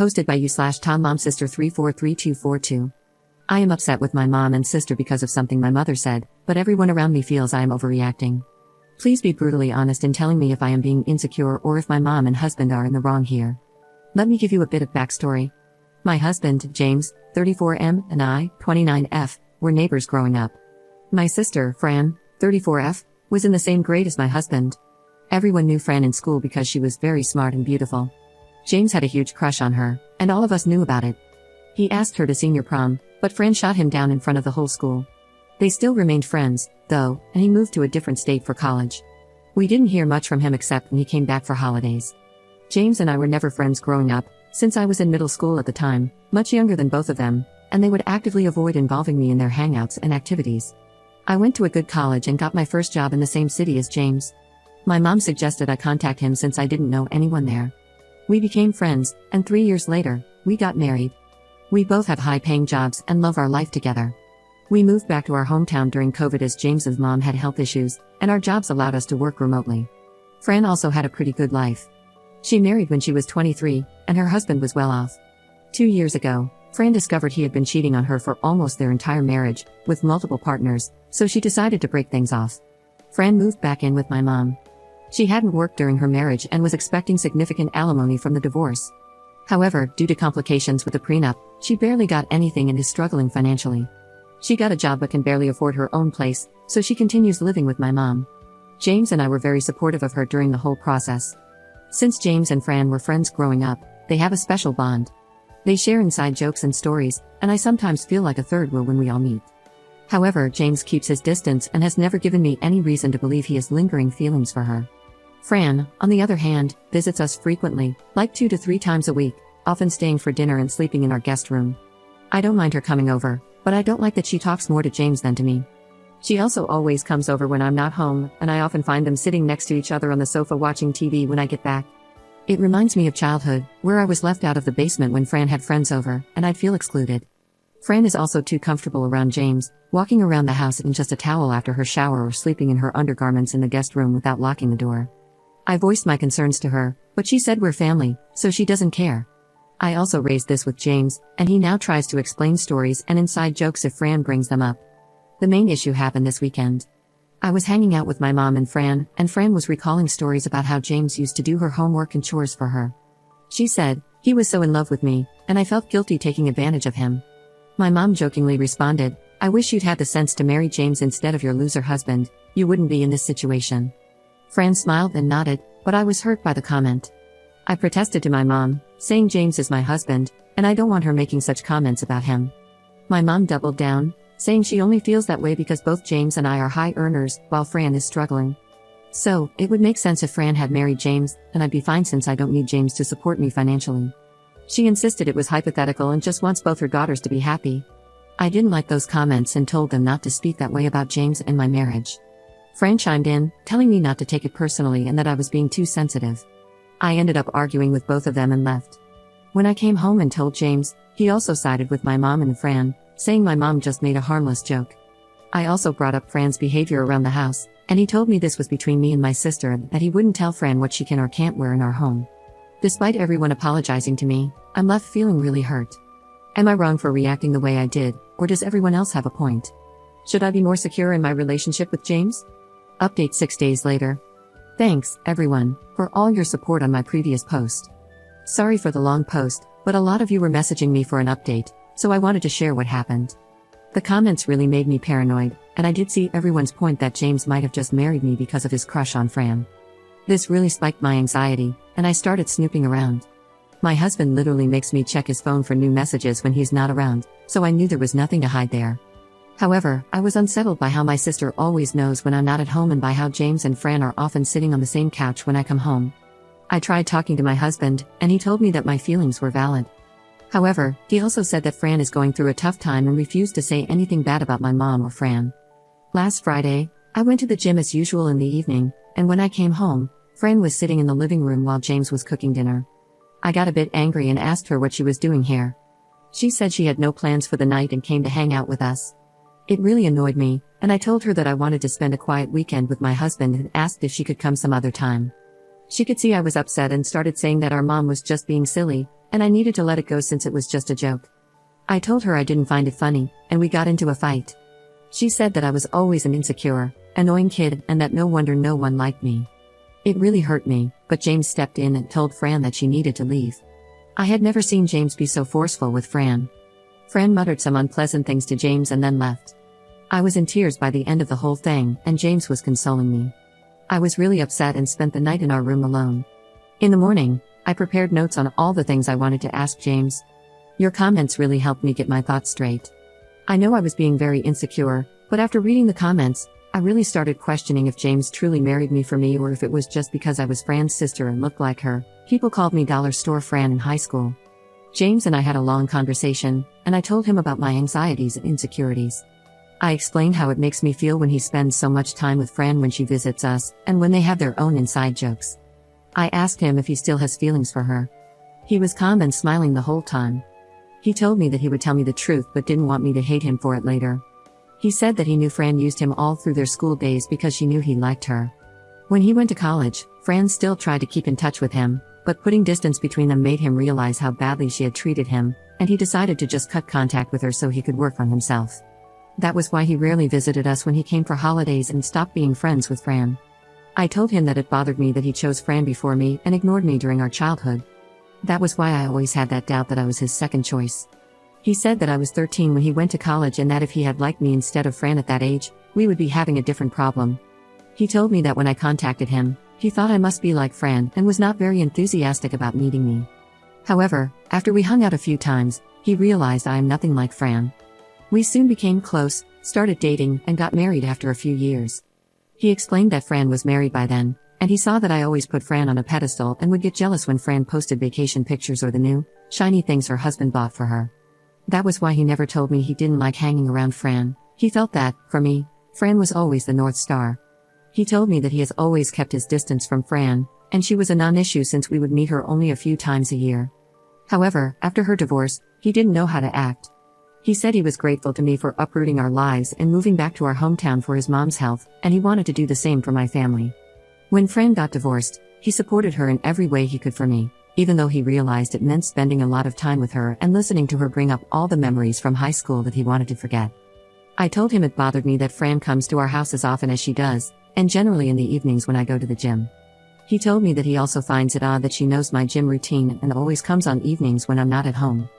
Hosted by you/TomMomSister343242. I am upset with my mom and sister because of something my mother said, but everyone around me feels I am overreacting. Please be brutally honest in telling me if I am being insecure or if my mom and husband are in the wrong here. Let me give you a bit of backstory. My husband, James, 34M, and I, 29F, were neighbors growing up. My sister, Fran, 34F, was in the same grade as my husband. Everyone knew Fran in school because she was very smart and beautiful. James had a huge crush on her, and all of us knew about it. He asked her to senior prom, but Fran shot him down in front of the whole school. They still remained friends, though, and he moved to a different state for college. We didn't hear much from him except when he came back for holidays. James and I were never friends growing up, since I was in middle school at the time, much younger than both of them, and they would actively avoid involving me in their hangouts and activities. I went to a good college and got my first job in the same city as James. My mom suggested I contact him since I didn't know anyone there. We became friends, and 3 years later, we got married. We both have high-paying jobs and love our life together. We moved back to our hometown during COVID as James's mom had health issues, and our jobs allowed us to work remotely. Fran also had a pretty good life. She married when she was 23, and her husband was well off. 2 years ago, Fran discovered he had been cheating on her for almost their entire marriage, with multiple partners, so she decided to break things off. Fran moved back in with my mom. She hadn't worked during her marriage and was expecting significant alimony from the divorce. However, due to complications with the prenup, she barely got anything and is struggling financially. She got a job but can barely afford her own place, so she continues living with my mom. James and I were very supportive of her during the whole process. Since James and Fran were friends growing up, they have a special bond. They share inside jokes and stories, and I sometimes feel like a third wheel when we all meet. However, James keeps his distance and has never given me any reason to believe he has lingering feelings for her. Fran, on the other hand, visits us frequently, like 2 to 3 times a week, often staying for dinner and sleeping in our guest room. I don't mind her coming over, but I don't like that she talks more to James than to me. She also always comes over when I'm not home, and I often find them sitting next to each other on the sofa watching TV when I get back. It reminds me of childhood, where I was left out of the basement when Fran had friends over, and I'd feel excluded. Fran is also too comfortable around James, walking around the house in just a towel after her shower or sleeping in her undergarments in the guest room without locking the door. I voiced my concerns to her, but she said we're family, so she doesn't care. I also raised this with James, and he now tries to explain stories and inside jokes if Fran brings them up. The main issue happened this weekend. I was hanging out with my mom and Fran was recalling stories about how James used to do her homework and chores for her. She said, he was so in love with me, and I felt guilty taking advantage of him. My mom jokingly responded, I wish you'd had the sense to marry James instead of your loser husband, you wouldn't be in this situation. Fran smiled and nodded, but I was hurt by the comment. I protested to my mom, saying James is my husband, and I don't want her making such comments about him. My mom doubled down, saying she only feels that way because both James and I are high earners, while Fran is struggling. So, it would make sense if Fran had married James, and I'd be fine since I don't need James to support me financially. She insisted it was hypothetical and just wants both her daughters to be happy. I didn't like those comments and told them not to speak that way about James and my marriage. Fran chimed in, telling me not to take it personally and that I was being too sensitive. I ended up arguing with both of them and left. When I came home and told James, he also sided with my mom and Fran, saying my mom just made a harmless joke. I also brought up Fran's behavior around the house, and he told me this was between me and my sister and that he wouldn't tell Fran what she can or can't wear in our home. Despite everyone apologizing to me, I'm left feeling really hurt. Am I wrong for reacting the way I did, or does everyone else have a point? Should I be more secure in my relationship with James? Update 6 days later. Thanks, everyone, for all your support on my previous post. Sorry for the long post, but a lot of you were messaging me for an update, so I wanted to share what happened. The comments really made me paranoid, and I did see everyone's point that James might have just married me because of his crush on Fran. This really spiked my anxiety, and I started snooping around. My husband literally makes me check his phone for new messages when he's not around, so I knew there was nothing to hide there. However, I was unsettled by how my sister always knows when I'm not at home and by how James and Fran are often sitting on the same couch when I come home. I tried talking to my husband, and he told me that my feelings were valid. However, he also said that Fran is going through a tough time and refused to say anything bad about my mom or Fran. Last Friday, I went to the gym as usual in the evening, and when I came home, Fran was sitting in the living room while James was cooking dinner. I got a bit angry and asked her what she was doing here. She said she had no plans for the night and came to hang out with us. It really annoyed me, and I told her that I wanted to spend a quiet weekend with my husband and asked if she could come some other time. She could see I was upset and started saying that our mom was just being silly, and I needed to let it go since it was just a joke. I told her I didn't find it funny, and we got into a fight. She said that I was always an insecure, annoying kid and that no wonder no one liked me. It really hurt me, but James stepped in and told Fran that she needed to leave. I had never seen James be so forceful with Fran. Fran muttered some unpleasant things to James and then left. I was in tears by the end of the whole thing, and James was consoling me. I was really upset and spent the night in our room alone. In the morning, I prepared notes on all the things I wanted to ask James. Your comments really helped me get my thoughts straight. I know I was being very insecure, but after reading the comments, I really started questioning if James truly married me for me or if it was just because I was Fran's sister and looked like her. People called me Dollar Store Fran in high school. James and I had a long conversation, and I told him about my anxieties and insecurities. I explained how it makes me feel when he spends so much time with Fran when she visits us, and when they have their own inside jokes. I asked him if he still has feelings for her. He was calm and smiling the whole time. He told me that he would tell me the truth but didn't want me to hate him for it later. He said that he knew Fran used him all through their school days because she knew he liked her. When he went to college, Fran still tried to keep in touch with him, but putting distance between them made him realize how badly she had treated him, and he decided to just cut contact with her so he could work on himself. That was why he rarely visited us when he came for holidays and stopped being friends with Fran. I told him that it bothered me that he chose Fran before me and ignored me during our childhood. That was why I always had that doubt that I was his second choice. He said that I was 13 when he went to college and that if he had liked me instead of Fran at that age, we would be having a different problem. He told me that when I contacted him, he thought I must be like Fran and was not very enthusiastic about meeting me. However, after we hung out a few times, he realized I am nothing like Fran. We soon became close, started dating, and got married after a few years. He explained that Fran was married by then, and he saw that I always put Fran on a pedestal and would get jealous when Fran posted vacation pictures or the new, shiny things her husband bought for her. That was why he never told me he didn't like hanging around Fran. He felt that, for me, Fran was always the North Star. He told me that he has always kept his distance from Fran, and she was a non-issue since we would meet her only a few times a year. However, after her divorce, he didn't know how to act. He said he was grateful to me for uprooting our lives and moving back to our hometown for his mom's health, and he wanted to do the same for my family. When Fran got divorced, he supported her in every way he could for me, even though he realized it meant spending a lot of time with her and listening to her bring up all the memories from high school that he wanted to forget. I told him it bothered me that Fran comes to our house as often as she does, and generally in the evenings when I go to the gym. He told me that he also finds it odd that she knows my gym routine and always comes on evenings when I'm not at home.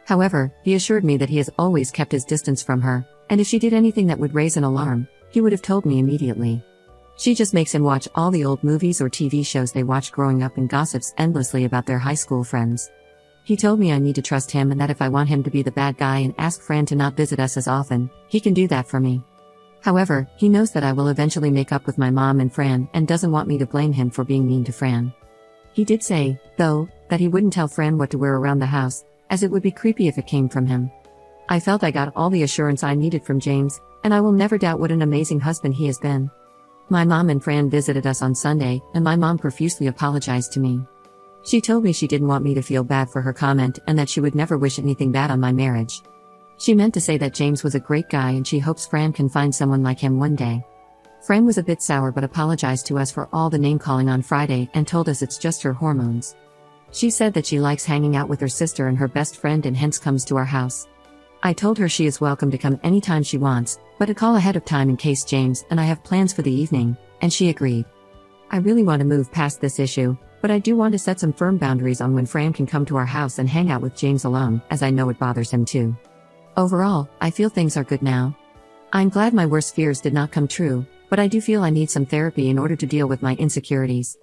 However, he assured me that he has always kept his distance from her, and if she did anything that would raise an alarm, he would have told me immediately. She just makes him watch all the old movies or TV shows they watched growing up and gossips endlessly about their high school friends. He told me I need to trust him and that if I want him to be the bad guy and ask Fran to not visit us as often, he can do that for me. However, he knows that I will eventually make up with my mom and Fran and doesn't want me to blame him for being mean to Fran. He did say, though, that he wouldn't tell Fran what to wear around the house, as it would be creepy if it came from him. I felt I got all the assurance I needed from James, and I will never doubt what an amazing husband he has been. My mom and Fran visited us on Sunday, and my mom profusely apologized to me. She told me she didn't want me to feel bad for her comment and that she would never wish anything bad on my marriage. She meant to say that James was a great guy and she hopes Fran can find someone like him one day. Fran was a bit sour but apologized to us for all the name-calling on Friday and told us it's just her hormones. She said that she likes hanging out with her sister and her best friend and hence comes to our house. I told her she is welcome to come anytime she wants, but to call ahead of time in case James and I have plans for the evening, and she agreed. I really want to move past this issue, but I do want to set some firm boundaries on when Fran can come to our house and hang out with James alone, as I know it bothers him too. Overall, I feel things are good now. I'm glad my worst fears did not come true, but I do feel I need some therapy in order to deal with my insecurities.